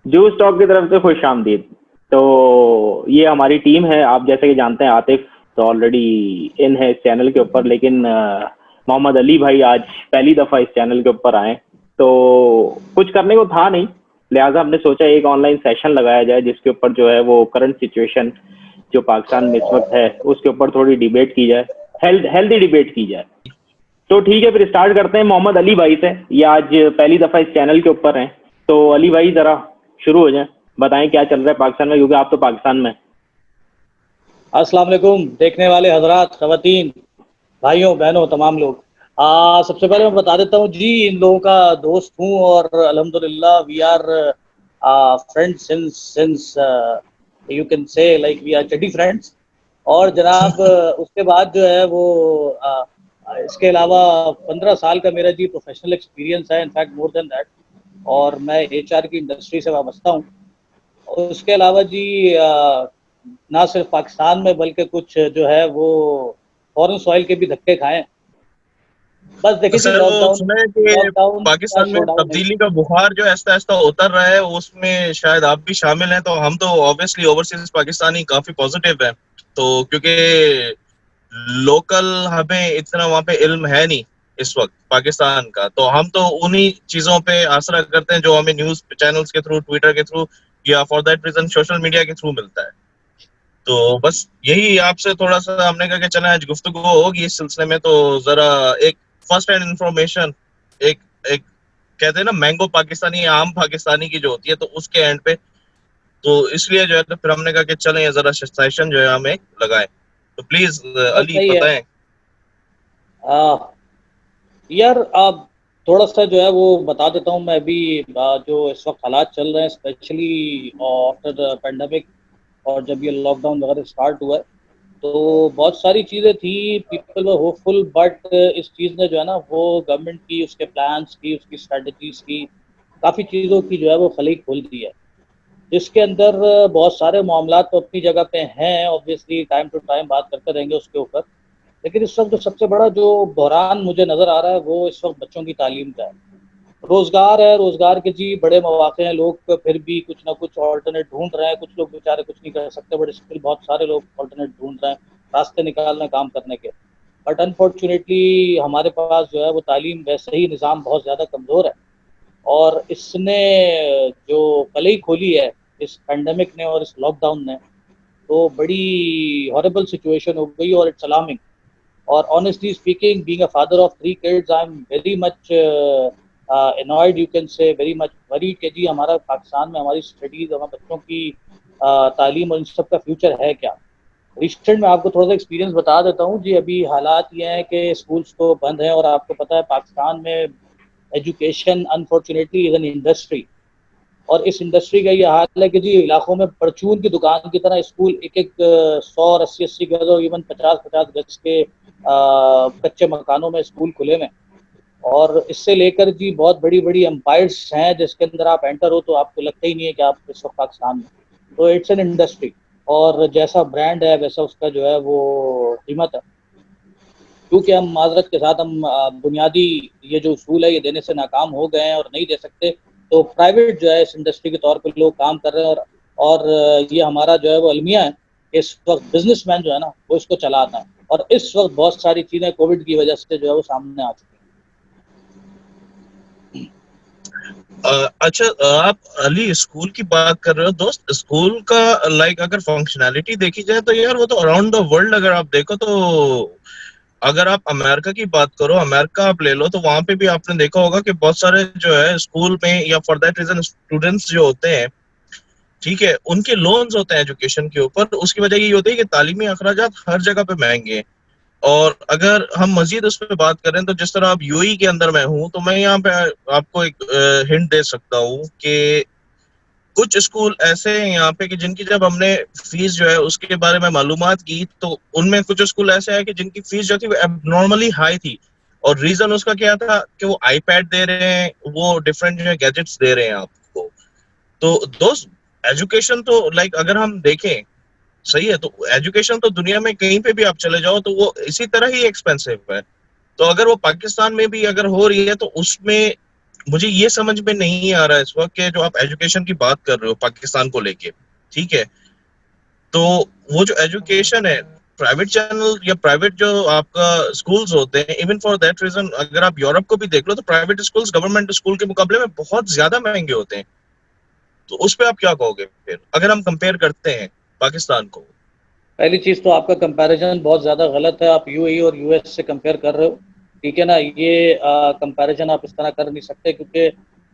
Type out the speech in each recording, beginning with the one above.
जू स्टॉक की तरफ से खुश आमदीद। तो ये हमारी टीम है, आप जैसे कि जानते हैं आतिफ तो ऑलरेडी इन है इस चैनल के ऊपर, लेकिन मोहम्मद अली भाई आज पहली दफ़ा इस चैनल के ऊपर आए। तो कुछ करने को था नहीं, लिहाजा हमने सोचा एक ऑनलाइन सेशन लगाया जाए जिसके ऊपर जो है वो करंट सिचुएशन जो पाकिस्तान में इस वक्त है उसके ऊपर थोड़ी डिबेट की जाए, हेल्दी डिबेट की जाए। तो ठीक है, फिर स्टार्ट करते हैं मोहम्मद अली भाई से। ये आज पहली दफ़ा इस चैनल के ऊपर हैं, तो अली भाई ज़रा शुरू हो जाएं, बताएं क्या चल रहा है पाकिस्तान में, क्योंकि आप तो पाकिस्तान में। अस्सलाम वालेकुम देखने वाले हजरात, खवातीन, भाइयों बहनों, तमाम लोग। सबसे पहले मैं बता देता हूँ जी, इन लोगों का दोस्त हूँ और अल्हम्दुलिल्लाह we are friends since you can say like we are चड्डी फ्रेंड्स। और जनाब उसके बाद जो है वो इसके अलावा 15 साल का मेरा जी प्रोफेशनल एक्सपीरियंस है, इनफैक्ट मोर देन दैट। और मैं एचआर की इंडस्ट्री से वाबस्ता हूँ। उसके अलावा जी ना सिर्फ पाकिस्तान में बल्कि कुछ जो है वो फॉरेन सॉइल के भी धक्के खाए। बस देखिए जी, सर वो सुना है कि लॉकडाउन का पाकिस्तान में शो डाउन नहीं। तब्दीली का बुखार जो ऐसा ऐसा उतर रहा है, उसमें शायद आप भी शामिल हैं। तो हम तो ऑब्वियसली ओवरसीज पाकिस्तानी काफी पॉजिटिव है, तो क्योंकि लोकल हमें इतना वहाँ पे इल्म है नहीं इस वक्त पाकिस्तान का, तो हम तो उन्हीं चीजों पे आसरा करते हैं जो हमें न्यूज चैनल्स के थ्रू, ट्विटर के थ्रू, या for that reason social media के थ्रू मिलता है। तो बस यही आपसे थोड़ा सा हमने कहा कि चला आज गुफ्तगू होगी इस सिलसिले में। तो जरा एक फर्स्ट हैंड इंफॉर्मेशन, एक एक कहते हैं ना मैंगो पाकिस्तानी या आम पाकिस्तानी की जो होती है, तो उसके एंड पे, तो इसलिए जो है तो फिर हमने कहा कि चलें जरा सेशन जो है हम एक लगाएं। तो प्लीज बस अली सही है। बताएं। यार अब थोड़ा सा जो है वो बता देता हूँ मैं अभी। जो इस वक्त हालात चल रहे हैं स्पेशली आफ्टर पेंडेमिक, और जब ये लॉकडाउन वगैरह स्टार्ट हुआ है तो बहुत सारी चीज़ें थी, पीपल वर होपफुल, बट इस चीज़ ने जो है ना वो गवर्नमेंट की, उसके प्लान्स की, उसकी स्ट्रेटजीज की, काफ़ी चीज़ों की जो है वो खली खोल दी है। जिसके अंदर बहुत सारे मामलात तो अपनी जगह पे हैं, ऑब्वियसली टाइम टू टाइम बात करते रहेंगे उसके ऊपर। लेकिन इस वक्त जो सबसे बड़ा जो बहरान मुझे नज़र आ रहा है वो इस वक्त बच्चों की तालीम का है। रोज़गार है, रोज़गार के जी बड़े मौके हैं, लोग फिर भी कुछ ना कुछ ऑल्टरनेट ढूंढ रहे हैं। कुछ लोग बेचारे कुछ नहीं कर सकते, बट स्टिल बहुत सारे लोग ऑल्टरनेट ढूंढ रहे हैं, रास्ते निकाल रहे हैं काम करने के। बट अनफॉर्चुनेटली हमारे पास जो है वो तालीम वैसे ही निज़ाम बहुत ज़्यादा कमज़ोर है। और इसने जो कलई खोली है इस पेंडेमिक ने और इस लॉकडाउन ने, तो बड़ी हॉरेबल सिचुएशन हो गई और इट्स अलार्मिंग। और honestly speaking, being a father of 3 kids, I am very much annoyed, you can say very much worried कि जी हमारा पाकिस्तान में हमारी स्टडीज, हमारे बच्चों की तालीम और इन सब का फ्यूचर है क्या। रिसेंट में आपको थोड़ा सा एक्सपीरियंस बता देता हूँ जी। अभी हालात ये हैं कि स्कूल्स तो बंद हैं, और आपको पता है पाकिस्तान में education unfortunately is an industry. और इस इंडस्ट्री का ये हाल है कि जी इलाकों में परचून की दुकान की तरह स्कूल एक एक 100 और 80 80 गज और इवन 50 50 गज के कच्चे मकानों में स्कूल खुले में। और इससे लेकर जी बहुत बड़ी बड़ी एम्पायर्स हैं जिसके अंदर आप एंटर हो तो आपको लगता ही नहीं है कि आप इस वक्त पाकिस्तान में। तो इट्स एन इंडस्ट्री, और जैसा ब्रांड है वैसा उसका जो है वो कीमत है। क्योंकि हम माजरत के साथ हम बुनियादी ये जो उसूल है ये देने से नाकाम हो गए हैं और नहीं दे सकते। तो प्राइवेट जो है इस इंडस्ट्री के तौर पर लोग काम कर रहे हैं, और ये हमारा जो है वो अलमिया है। इस वक्त बिजनेसमैन जो है ना वो इसको चलाता है, और इस वक्त बहुत सारी चीज़ें कोविड की वजह से जो है वो सामने आ चुकी हैं। अच्छा, आप अली स्कूल की बात कर रहे हो दोस्त। स्कूल का लाइक अगर फंक्शनैलिटी देखी जाए तो यार वो तो अराउंड द वर्ल्ड अगर आप देखो तो, अगर आप अमेरिका की बात करो, अमेरिका आप ले लो, तो वहां पे भी आपने देखा होगा कि बहुत सारे जो है स्कूल में या फॉर दैट रीजन स्टूडेंट्स जो होते हैं, ठीक है, उनके लोन्स होते हैं एजुकेशन के ऊपर। उसकी वजह ये होती है कि तालीमी अखराजात हर जगह पे महंगे हैं। और अगर हम मजीद उस पर बात करें तो जिस तरह अब यूएई के अंदर मैं हूं, तो मैं यहाँ पे आपको एक हिंट दे सकता हूँ कि कुछ स्कूल ऐसे हैं यहाँ पे कि जिनकी जब हमने फीस जो है उसके बारे में मालूमात की, तो उनमें कुछ स्कूल ऐसे हैं कि जिनकी फीस जो थी वो एबनॉर्मली हाई थी। और रीजन उसका क्या था कि वो आईपैड दे रहे हैं, वो डिफरेंट जो है गैजेट्स दे रहे हैं आपको। तो दोस्त, एजुकेशन तो लाइक अगर हम देखें, सही है, तो एजुकेशन तो दुनिया में कहीं पे भी आप चले जाओ तो वो इसी तरह ही एक्सपेंसिव है। तो अगर वो पाकिस्तान में भी अगर हो रही है तो उसमें मुझे ये समझ में नहीं आ रहा है इस वक्त कि जो आप एजुकेशन की बात कर रहे हो पाकिस्तान को लेके, ठीक है, तो वो जो एजुकेशन है, प्राइवेट चैनल या प्राइवेट जो आपका स्कूल्स होते हैं, इवन फॉर दैट रीजन अगर आप यूरोप को भी देख लो तो प्राइवेट स्कूल्स गवर्नमेंट स्कूल के मुकाबले में बहुत ज्यादा महंगे होते हैं। तो उस पे आप क्या कहोगे फिर अगर हम कंपेयर करते हैं पाकिस्तान को? पहली चीज़ तो आपका कंपैरिजन बहुत ज़्यादा गलत है, आप यूएई और यूएस से कंपेयर कर रहे हो, ठीक है ना। ये कंपैरिजन आप इस तरह कर नहीं सकते, क्योंकि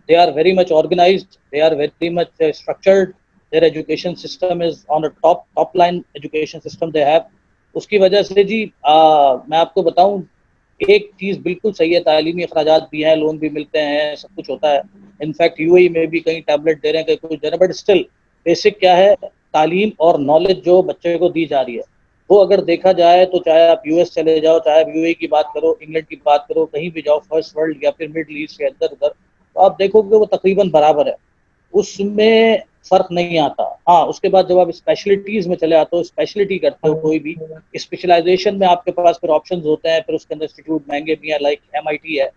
they are very much organised, they are very much structured, their education system is on a top line education system they have. उसकी वजह से जी मैं आपको बताऊं, एक चीज़ बिल्कुल सही है, तालीमी अखराजात भी हैं, लोन भी मिलते हैं, सब कुछ होता है। इनफैक्ट यूएई में भी कहीं टैबलेट दे रहे हैं, कहीं कुछ दे रहे हैं, बट स्टिल बेसिक क्या है, तालीम और नॉलेज जो बच्चे को दी जा रही है, वो अगर देखा जाए तो चाहे आप यूएस चले जाओ, चाहे आप यूएई की बात करो, इंग्लैंड की बात करो, कहीं भी जाओ, फर्स्ट वर्ल्ड या फिर मिडल ईस्ट या इधर उधर, तो आप देखोगे वो तकरीबन बराबर है, उसमें फर्क नहीं आता। हाँ, उसके बाद जब आप स्पेशलिटीज में चले आते हो, स्पेशलिटी करते हो कोई भी स्पेशलाइजेशन में, आपके पास फिर ऑप्शंस होते हैं, फिर उसके अंदर इंस्टीट्यूट महंगे भी हैं, लाइक एमआईटी है,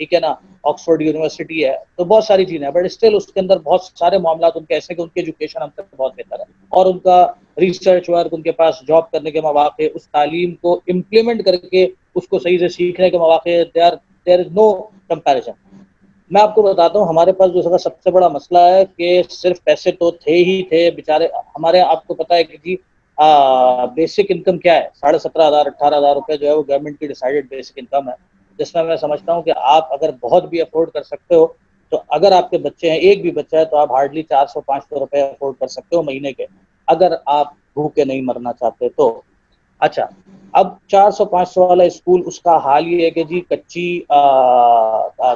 ठीक है ना, ऑक्सफोर्ड यूनिवर्सिटी है, तो बहुत सारी चीजें हैं, बट स्टिल उसके अंदर बहुत सारे मामला उनके ऐसे कि उनकी एजुकेशन हमसे बहुत बेहतर है, और उनका रिसर्च वर्क, उनके पास जॉब करने के मौके, उस तालीम को इम्प्लीमेंट करके उसको सही से सीखने के मौके, देयर इज नो कंपैरिजन। मैं आपको बताता हूँ, हमारे पास जो सबसे बड़ा मसला है कि सिर्फ पैसे तो थे ही थे बेचारे हमारे, आपको पता है कि जी बेसिक इनकम क्या है, 17,500 18,000 रुपये जो है वो गवर्नमेंट की डिसाइडेड बेसिक इनकम है, जिसमें मैं समझता हूँ कि आप अगर बहुत भी अफोर्ड कर सकते हो, तो अगर आपके बच्चे हैं, एक भी बच्चा है, तो आप हार्डली 400 500 रुपये अफोर्ड कर सकते हो महीने के, अगर आप भूखे नहीं मरना चाहते तो। अच्छा, अब 400 500 वाला स्कूल, उसका हाल ये है कि जी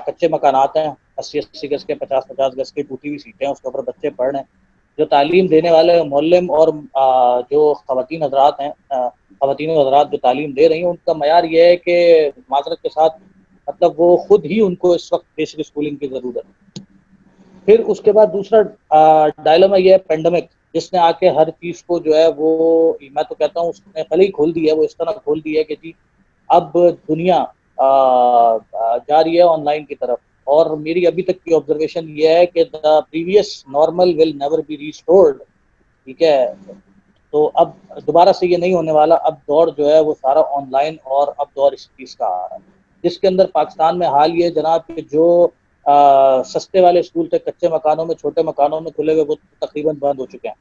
कच्चे मकानात हैं, 80 80 गज के, 50 50 गज की टूटी हुई सीटें हैं, उसके ऊपर बच्चे पढ़ रहे हैं। जो तालीम देने वाले मोल्लम और जो खवातीन हजरात हैं, खवातीन हजरात जो तालीम दे रही हैं, उनका मयार ये है कि माजरत के साथ, मतलब वो खुद ही उनको इस वक्त बेसिक स्कूलिंग की ज़रूरत है। फिर उसके बाद दूसरा डायलेमा ये है पेंडेमिक, जिसने आके हर चीज़ को जो है वो, मैं तो कहता हूँ उसने कल ही खोल दी है, वो इस तरह खोल दी है कि जी अब दुनिया जा रही है ऑनलाइन की तरफ, और मेरी अभी तक की ऑब्जर्वेशन ये है कि the previous normal will never be restored, ठीक है। तो अब दोबारा से ये नहीं होने वाला, अब दौर जो है वो सारा ऑनलाइन, और अब दौर इस चीज़ का आ रहा है, जिसके अंदर पाकिस्तान में हाल ये जनाब कि जो सस्ते वाले स्कूल थे कच्चे मकानों में, छोटे मकानों में खुले हुए, वो तकरीबन बंद हो चुके हैं।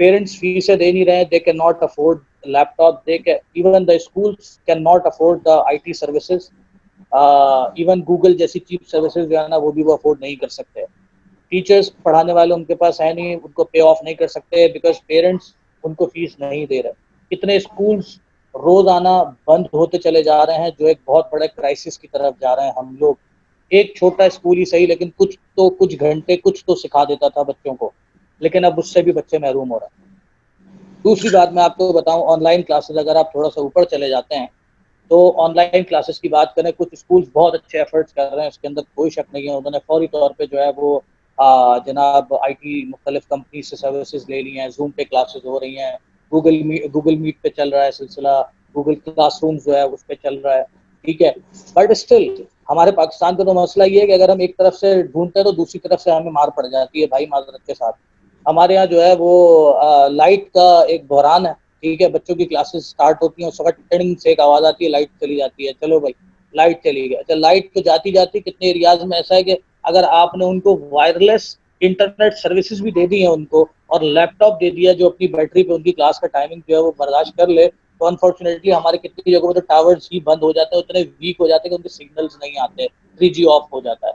पेरेंट्स फीसें दे नहीं रहे, they can not afford laptop, they can, even the schools can not afford the IT services, even Google जैसी चीप सर्विसेज जो है ना, वो भी वो अफोर्ड नहीं कर सकते। टीचर्स पढ़ाने वाले उनके पास है नहीं, उनको पे ऑफ नहीं कर सकते, बिकॉज पेरेंट्स उनको फीस नहीं दे रहे। कितने स्कूल्स रोजाना बंद होते चले जा रहे हैं, जो एक बहुत बड़े क्राइसिस की तरफ जा रहे हैं हम लोग। एक छोटा स्कूल ही सही, लेकिन कुछ घंटे कुछ तो सिखा देता था बच्चों को, लेकिन अब उससे भी बच्चे महरूम हो रहे हैं। दूसरी बात मैं आपको बताऊं, ऑनलाइन क्लासेस, अगर आप थोड़ा सा ऊपर चले जाते हैं, तो ऑनलाइन क्लासेस की बात करें, कुछ स्कूल्स बहुत अच्छे एफर्ट्स कर रहे हैं, उसके अंदर कोई शक नहीं है, उन्होंने फौरी तौर पे जो है वो जनाब आईटी मुख्तलिफ कंपनी से सर्विसेज ले ली हैं, जूम पे क्लासेस हो रही हैं, गूगल मीट पे चल रहा है सिलसिला, गूगल क्लासरूम जो है उस पर चल रहा है, ठीक है। बट स्टिल हमारे पाकिस्तान का तो मसला ये है कि अगर हम एक तरफ से ढूंढते हैं तो दूसरी तरफ से हमें मार पड़ जाती है भाई, माजरत के साथ। हमारे यहाँ जो है वो लाइट का एक बहरान है, ठीक है, बच्चों की क्लासेस स्टार्ट होती हैं, उस वक्त टिंग से एक आवाज़ आती है, लाइट चली जाती है, चलो भाई लाइट चली गई। अच्छा, लाइट तो जाती जाती कितने एरियाज में ऐसा है कि अगर आपने उनको वायरलेस इंटरनेट सर्विसेज भी दे दी है उनको, और लैपटॉप दे दिया जो अपनी बैटरी पे उनकी क्लास का टाइमिंग जो है वो बर्दाश्त कर ले, तो अनफॉर्चुनेटली हमारे कितनी जगहों पर तो टावर्स ही बंद हो जाते हैं, उतने वीक हो जाते हैं कि उनके सिग्नल्स नहीं आते, 3G ऑफ हो जाता है,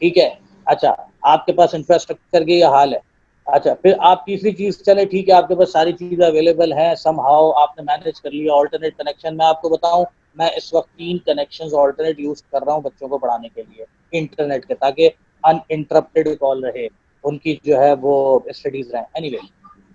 ठीक है। अच्छा, आपके पास इंफ्रास्ट्रक्चर की यह हाल है। अच्छा, फिर आप तीसरी चीज, चले ठीक है, आपके पास सारी चीज़ अवेलेबल है, समहाउ आपने मैनेज कर लिया ऑल्टरनेट कनेक्शन। मैं आपको बताऊं, मैं इस वक्त 3 कनेक्शंस ऑल्टरनेट यूज कर रहा हूं बच्चों को पढ़ाने के लिए इंटरनेट के, ताकि अनइंटरप्टेड कॉल रहे, उनकी जो है वो स्टडीज रहे। एनीवे,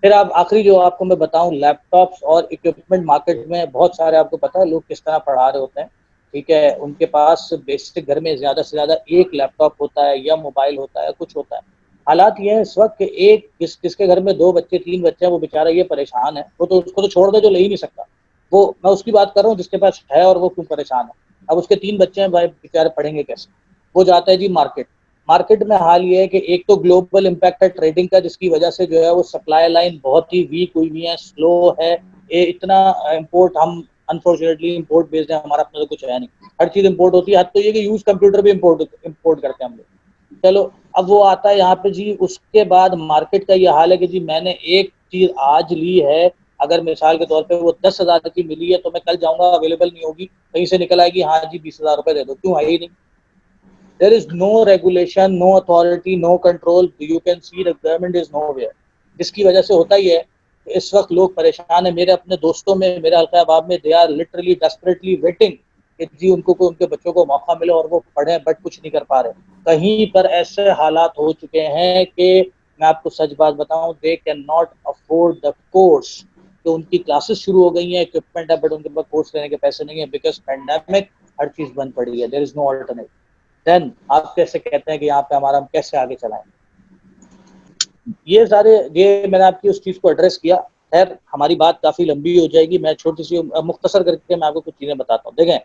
फिर आप आखिरी जो आपको मैं बताऊं, लैपटॉप्स और इक्विपमेंट मार्केट में बहुत सारे, आपको पता है लोग किस तरह पढ़ा रहे होते हैं, ठीक है, उनके पास बेसिक घर में ज़्यादा से ज़्यादा एक लैपटॉप होता है, या मोबाइल होता है, कुछ होता है। हालात ये है इस वक्त कि एक किसके घर में 2 बच्चे 3 बच्चे हैं, वो बेचारा ये परेशान है, वो तो उसको तो छोड़ दे जो ले ही नहीं सकता, वो मैं उसकी बात कर रहा हूँ जिसके पास है और वो क्यों परेशान है। अब उसके 3 बच्चे हैं भाई, बेचारे पढ़ेंगे कैसे, वो जाता है जी मार्केट। मार्केट में हाल ये है कि एक तो ग्लोबल इम्पैक्ट है ट्रेडिंग का, जिसकी वजह से जो है वो सप्लाई लाइन बहुत ही वीक हुई हुई है, स्लो है। ये इतना इम्पोर्ट, हम अनफॉर्चुनेटली इम्पोर्ट बेस्ड है, हमारा अपना तो कुछ है नहीं, हर चीज इम्पोर्ट होती है। हद तो ये कि यूज कंप्यूटर भी इम्पोर्ट करते हैं हम लोग। चलो अब वो आता है यहाँ पे जी, उसके बाद मार्केट का ये हाल है कि जी मैंने एक चीज आज ली है, अगर मिसाल के तौर पे वो 10,000 की मिली है तो मैं कल जाऊंगा, अवेलेबल नहीं होगी, कहीं से निकल आएगी, हाँ जी 20,000 रुपए दे दो, क्यों है ही नहीं। There is no regulation, no authority, no control. You can see the government is nowhere. जिसकी वजह से होता ही है कि इस वक्त लोग परेशान है। मेरे अपने दोस्तों में, मेरे हल्का अहबाब में, they are literally desperately waiting कि जी उनको को उनके बच्चों को मौका मिले और वो पढ़ें, बट कुछ नहीं कर पा रहे। कहीं पर ऐसे हालात हो चुके हैं कि मैं आपको सच बात बताऊं, they can not afford the course. तो उनकी क्लासेस शुरू हो गई हैं, इक्विपमेंट है, बट उनके पास कोर्स लेने के पैसे नहीं है, बिकॉज पैंडेमिक, हर चीज बंद पड़ी है, there is no alternate. Then आप कैसे कहते हैं कि यहाँ पे हमारा हम कैसे आगे चलाएं? ये सारे, ये मैंने आपकी उस चीज को एड्रेस किया। खैर हमारी बात काफी लंबी हो जाएगी, मैं छोटी सी मुख्तसर करके मैं आपको कुछ चीजें बताता हूँ। देखें,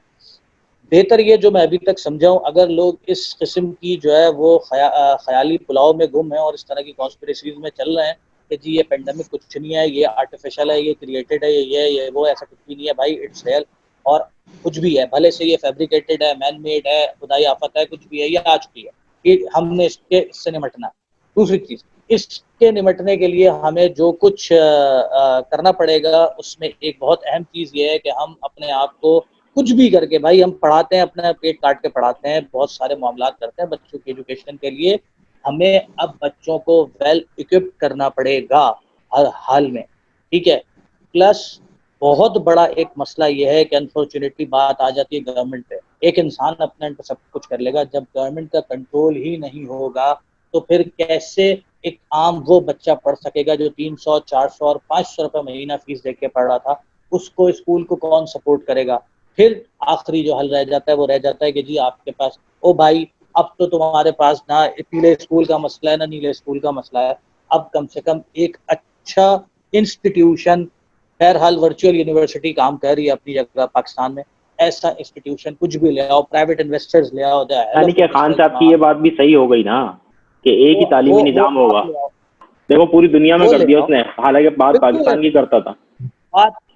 बेहतर ये जो मैं अभी तक समझाऊं, अगर लोग इस किस्म की जो है वो ख्याली पुलाव में गुम है और इस तरह की कॉन्स्पिरेसीज में चल रहे हैं कि जी ये पेंडेमिक कुछ नहीं है, ये आर्टिफिशियल है, ये क्रिएटेड है, ये वो, ऐसा कुछ भी नहीं है भाई, इट्स रियल। और कुछ भी है, भले से ये फैब्रिकेटेड है, मैन मेड है, खुदाई आफत है, कुछ भी है, ये आ चुकी है, ये हमने इससे निपटना है। दूसरी चीज, इसके निपटने के लिए हमें जो कुछ करना पड़ेगा, उसमें एक बहुत अहम चीज ये है कि हम अपने आप को कुछ भी करके, भाई हम पढ़ाते हैं, अपना पेट काट के पढ़ाते हैं, बहुत सारे मामला करते हैं बच्चों की एजुकेशन के लिए, हमें अब बच्चों को वेल इक्विप्ड करना पड़ेगा हर हाल में, ठीक है। प्लस बहुत बड़ा एक मसला यह है कि अनफॉर्चुनेटली बात आ जाती है गवर्नमेंट पे। एक इंसान अपने पे सब कुछ कर लेगा, जब गवर्नमेंट का कंट्रोल ही नहीं होगा तो फिर कैसे एक आम वो बच्चा पढ़ सकेगा जो 300, 400 और 500 रुपए महीना फीस दे के पढ़ रहा था, उसको स्कूल को कौन सपोर्ट करेगा? फिर आखिरी जो हल रह जाता है वो रह जाता है कि जी आपके पास, ओ भाई अब तो तुम्हारे पास ना पीले स्कूल का मसला है ना नीले स्कूल का मसला है, अब कम से कम एक अच्छा इंस्टीट्यूशन, बहरहाल वर्चुअल यूनिवर्सिटी काम कर रही है अपनी जगह पाकिस्तान में, ऐसा इंस्टीट्यूशन कुछ भी ले आओ, प्राइवेट इन्वेस्टर्स ले आओ, यानी कि खान साहब की ये बात भी सही हो गई ना कि एक ही तालीमी निजाम होगा। आप ले आओ, देखो पूरी दुनिया में वो कर ले दिया आओ, उसने, हालांकि बात बिल्कुल। पाकिस्तान की करता था।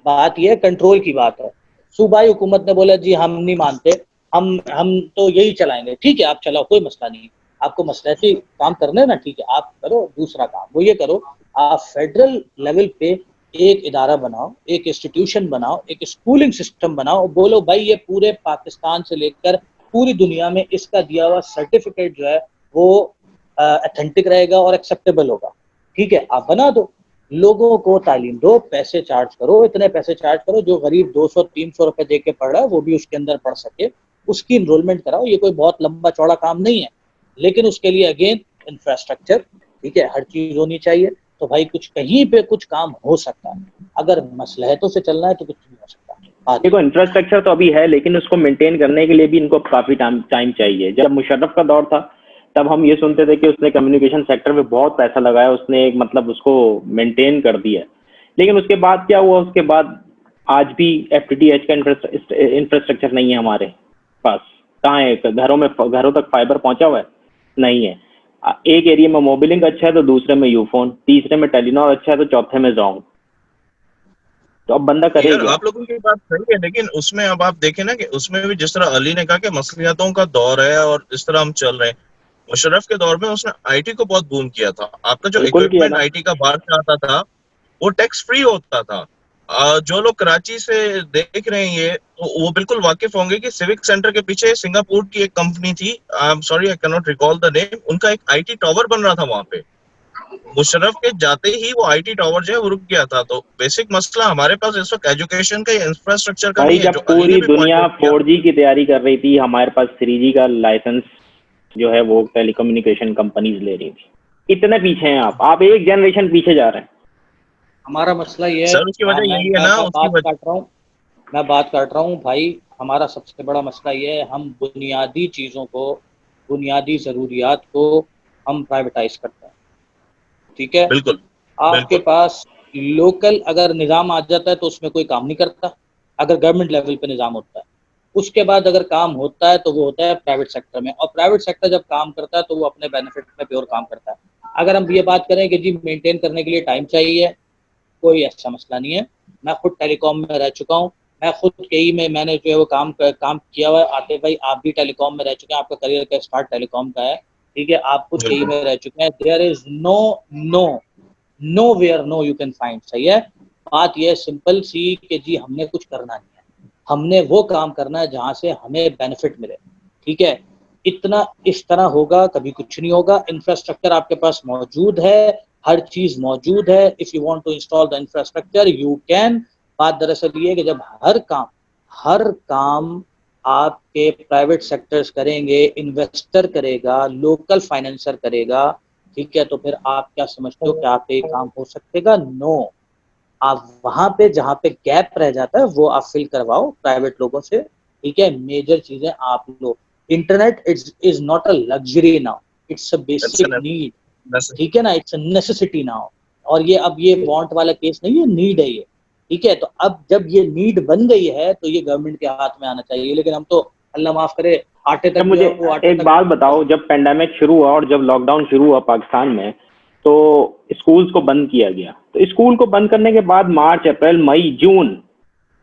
बात ये कंट्रोल की बात है। सूबाई हुकूमत ने बोला जी हम नहीं मानते, हम तो यही चलाएंगे, ठीक है आप चलाओ, कोई मसला नहीं, आपको मसले से काम करने ना, ठीक है आप करो। दूसरा काम वो ये करो, आप फेडरल लेवल पे एक इदारा बनाओ, एक इंस्टीट्यूशन बनाओ, एक स्कूलिंग सिस्टम बनाओ, बोलो भाई ये पूरे पाकिस्तान से लेकर पूरी दुनिया में इसका दिया हुआ सर्टिफिकेट जो है वो अथेंटिक रहेगा और एक्सेप्टेबल होगा, ठीक है आप बना दो। लोगों को तालीम दो, पैसे चार्ज करो, इतने पैसे चार्ज करो, जो गरीब 200-300 रुपए दे के पढ़ रहा है वो भी उसके अंदर पढ़ सके, उसकी इनरोलमेंट कराओ। ये कोई बहुत लंबा चौड़ा काम नहीं है, लेकिन उसके लिए अगेन इंफ्रास्ट्रक्चर, ठीक है, हर चीज होनी चाहिए। तो भाई कुछ कहीं पे कुछ काम हो सकता है, अगर मसलहतों से चलना है तो कुछ नहीं हो सकता। देखो इंफ्रास्ट्रक्चर तो अभी है, लेकिन उसको मेंटेन करने के लिए भी इनको काफी टाइम चाहिए। जब मुशर्रफ का दौर था तब हम ये सुनते थे कि उसने कम्युनिकेशन सेक्टर में बहुत पैसा लगाया, उसने एक मतलब उसको मेंटेन कर दिया। लेकिन उसके बाद क्या हुआ? उसके बाद आज भी FTTH का इंफ्रास्ट्रक्चर नहीं है हमारे पास। कहाँ है? घरों तक फाइबर पहुंचा हुआ है? नहीं है। एक एरिया में मोबिलिंग अच्छा है तो दूसरे में यूफोन, तीसरे में टेलीनॉर अच्छा है तो चौथे में जोंग। तो अब बंदा यार करेगा। आप लोगों की बात सही है, लेकिन उसमें अब आप देखें ना कि उसमें भी जिस तरह अली ने कहा कि मसलियतों का दौर है और इस तरह हम चल रहे हैं, मुशर्रफ के दौर में उसने आईटी को बहुत बूम किया था। आपका जो बिल्कुल किया इक्विपमेंट था। आईटी का बाहर से आता था वो टैक्स फ्री होता था। जो लोग कराची से देख रहे हैं ये, तो वो बिल्कुल वाकिफ होंगे कि सिविक सेंटर के पीछे सिंगापुर की एक कंपनी थी, I am sorry I can not recall the name, उनका एक आईटी टावर बन रहा था वहां पे। मुशर्रफ के जाते ही वो आईटी टावर जो है वो रुक गया था। तो बेसिक मसला हमारे पास इस वक्त एजुकेशन का, इंफ्रास्ट्रक्चर का भाई नहीं है, जब जो अली ने पूरी भी पॉइंट दुनिया आउट किया। 4G की तैयारी कर रही थी, हमारे पास 3G का लाइसेंस जो है वो टेलीकम्युनिकेशन कंपनीज ले रही थी। इतने पीछे हैं आप एक जनरेशन पीछे जा रहे हैं। हमारा मसला ये है, सर उसकी हाँ, वजह मैं यही है मैं ना, उसकी बात वजह। काट रहा हूँ, मैं बात काट रहा हूँ भाई। हमारा सबसे बड़ा मसला ये है, हम बुनियादी चीज़ों को, बुनियादी ज़रूरियात को हम प्राइवेटाइज करते हैं, ठीक है। बिल्कुल आपके बिल्कुल। पास लोकल अगर निज़ाम आ जाता है तो उसमें कोई काम नहीं करता, अगर गवर्नमेंट लेवल पे निज़ाम होता है। उसके बाद अगर काम होता है तो वो होता है प्राइवेट सेक्टर में, और प्राइवेट सेक्टर जब काम करता है तो वो अपने बेनिफिट में प्योर काम करता है। अगर हम ये बात करें कि जी मेंटेन करने के लिए टाइम चाहिए, कोई ऐसा मसला नहीं है। मैं खुद टेलीकॉम में रह चुका हूँ, मैं खुद कई में मैंने जो है वो काम किया हुआ है। आतिफ भाई आप भी टेलीकॉम में रह चुके हैं, आपका करियर का स्टार्ट टेलीकॉम का है, ठीक है, आप खुद कई में रह चुके हैं। There is nowhere no you can find, सही है। बात यह सिंपल सी कि जी हमने कुछ करना नहीं है, हमने वो काम करना है जहाँ से हमें बेनिफिट मिले, ठीक है। इतना इस तरह होगा, कभी कुछ नहीं होगा। इंफ्रास्ट्रक्चर आपके पास मौजूद है, हर चीज मौजूद है। If you want to install the infrastructure you can. बात दरअसल ये है कि जब हर काम आपके प्राइवेट सेक्टर्स करेंगे, इन्वेस्टर करेगा, लोकल फाइनेंसर करेगा, ठीक है, तो फिर आप क्या समझते हो कि आपके ये काम हो सकेगा? नो। आप वहां पे जहाँ पे गैप रह जाता है वो आप फिल करवाओ प्राइवेट लोगों से, ठीक है। मेजर चीजें आप लो। Internet is not a luxury now, it's a basic need, ठीक है ना, इट्स अ नेसेसिटी नाउ। और ये अब ये वांट वाला केस नहीं है, नीड है ये, ठीक है। तो अब जब ये नीड बन गई है तो ये गवर्नमेंट के हाथ में आना चाहिए, लेकिन हम तो अल्लाह माफ करे आटे जब तक जो मुझे है वो आटे एक तक। बात बताओ, जब पेंडेमिक शुरू हुआ और जब लॉकडाउन शुरू हुआ पाकिस्तान में, तो स्कूल्स को बंद किया गया। तो स्कूल को बंद करने के बाद मार्च, अप्रैल, मई,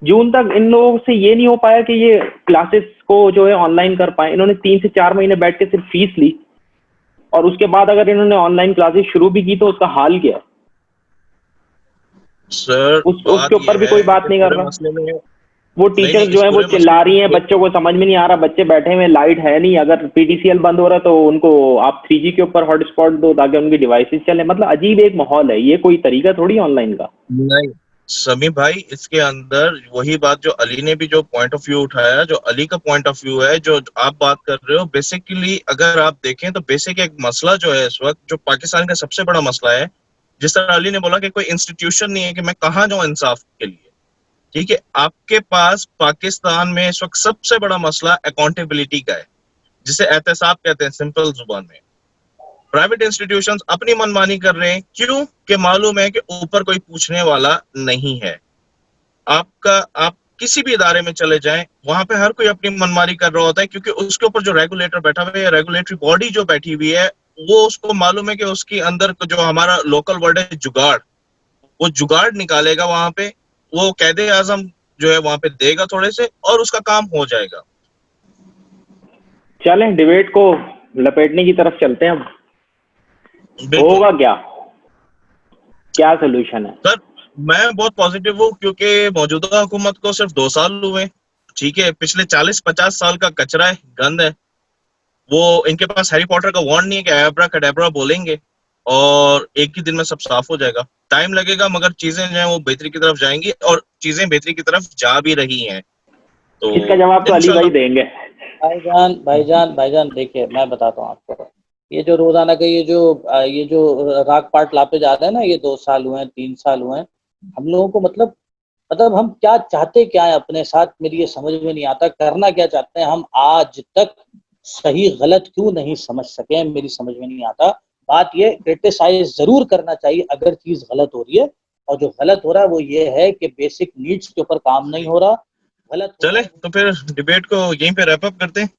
जून तक इन लोगों से ये नहीं हो पाया कि ये क्लासेस को जो है ऑनलाइन कर पाए। इन्होंने 3 से 4 महीने बैठ के सिर्फ फीस ली, और उसके बाद अगर इन्होंने ऑनलाइन क्लासेस शुरू भी की तो उसका हाल क्या है? सर उसके बात ये ऊपर भी है कोई बात कि नहीं कर पूरे रहा। मसले में वो नहीं टीचर्स नहीं जो इस है वो पूरे चिल्ला मसले रही हैं, में बच्चों को समझ में नहीं आ रहा, बच्चे बैठे हुए, लाइट है नहीं, अगर पीटीसीएल बंद हो रहा है तो उनको आप 3G के ऊपर हॉटस्पॉट दो ताकि उनकी डिवाइसेस चले। मतलब अजीब एक माहौल है, ये कोई तरीका थोड़ी ऑनलाइन का। नहीं समी भाई, इसके अंदर वही बात जो अली ने भी जो पॉइंट ऑफ व्यू उठाया, जो अली का पॉइंट ऑफ व्यू है, जो आप बात कर रहे हो, बेसिकली अगर आप देखें तो बेसिक एक मसला जो है इस वक्त जो पाकिस्तान का सबसे बड़ा मसला है, जिस तरह अली ने बोला कि कोई इंस्टीट्यूशन नहीं है कि मैं कहाँ जाऊं इंसाफ के लिए, ठीक है। आपके पास पाकिस्तान में इस वक्त सबसे बड़ा मसला अकाउंटेबिलिटी का है, जिसे एहतसाब कहते हैं सिंपल जुबान में। प्राइवेट इंस्टीट्यूशंस अपनी मनमानी कर रहे हैं, क्यों? कि मालूम है कि ऊपर कोई पूछने वाला नहीं है। आप किसी भी इदारे में चले जाएं, वहां पे हर कोई अपनी मनमानी कर रहा होता है, क्योंकि उसके ऊपर जो रेगुलेटर बैठा हुआ है, रेगुलेटरी बॉडी जो बैठी हुई है, वो उसको मालूम है कि उसके अंदर जो हमारा लोकल वर्ड है जुगाड़, वो जुगाड़ निकालेगा वहां पे, वो कैदे आजम जो है वहां पे देगा थोड़े से, और उसका काम हो जाएगा। चलें डिबेट को लपेटने की तरफ चलते हैं। अब बिल्कुल होगा क्या, क्या सोल्यूशन है? सर, मैं बहुत पॉजिटिव हूँ, क्योंकि मौजूदा हुकूमत को सिर्फ 2 साल हुए, ठीक है। पिछले 40-50 साल का कचरा है, गंद है। वो इनके पास हैरी पॉटर का वॉन्ड नहीं है कि एब्रा कडेब्रा बोलेंगे और एक ही दिन में सब साफ हो जाएगा। टाइम लगेगा, मगर चीजें जो है वो बेहतरी की तरफ जाएंगी, और चीजें बेहतरी की तरफ जा भी रही हैं। तो इसका जवाब तो अली भाई इंशाल्लाह। देंगे। भाईजान देखिए मैं बताता हूँ आपको, ये जो रोजाना का ये जो राग पाट लाते जा रहे हैं ना, ये 2 साल हुए हैं, 3 साल हुए हैं, हम लोगों को मतलब हम क्या चाहते क्या है अपने साथ, मेरी ये समझ में नहीं आता, करना क्या चाहते हैं हम। आज तक सही गलत क्यों नहीं समझ सके, मेरी समझ में नहीं आता। बात ये क्रिटिसाइज जरूर करना चाहिए अगर चीज गलत हो रही है, और जो गलत हो रहा है वो ये है कि बेसिक नीड्स के ऊपर काम नहीं हो रहा, गलत हो रहा चले है। तो फिर डिबेट को यहीं पे रैप अप करते हैं,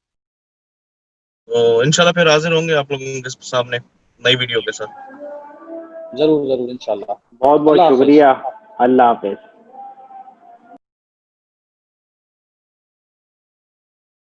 तो इंशाल्लाह फिर हाजिर होंगे आप लोगों के सामने नई वीडियो के साथ। जरूर जरूर इंशाल्लाह। बहुत बहुत अल्लाह हाफिज। शुक्रिया। अल्लाह हाफिज।